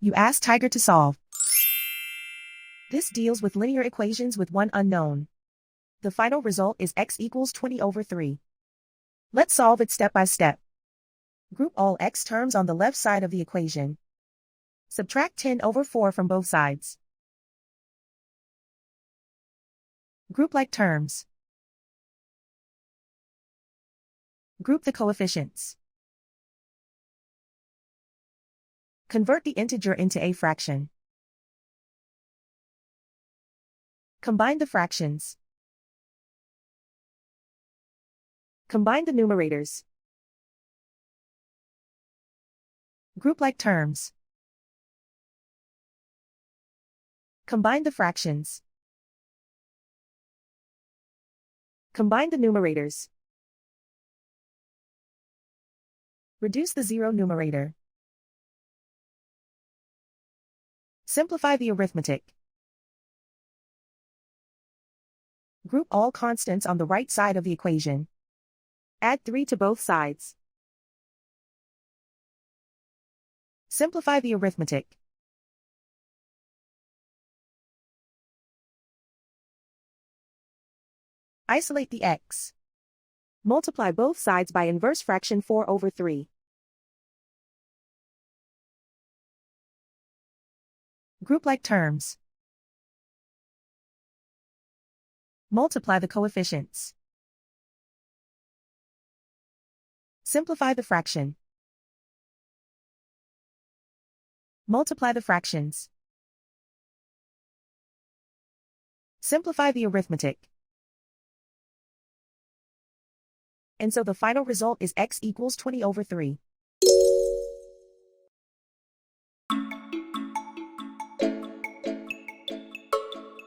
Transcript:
You ask Tiger to solve. This deals with linear equations with one unknown. The final result is x equals 20 over 3. Let's solve it step by step. Group all x terms on the left side of the equation. Subtract 10 over 4 from both sides. Group like terms. Group the coefficients. Convert the integer into a fraction. Combine the fractions. Combine the numerators. Group like terms. Combine the fractions. Combine the numerators. Reduce the zero numerator. Simplify the arithmetic. Group all constants on the right side of the equation. Add 3 to both sides. Simplify the arithmetic. Isolate the x. Multiply both sides by inverse fraction 4 over 3. Group like terms. Multiply the coefficients. Simplify the fraction. Multiply the fractions. Simplify the arithmetic. And so the final result is x equals 20 over 3.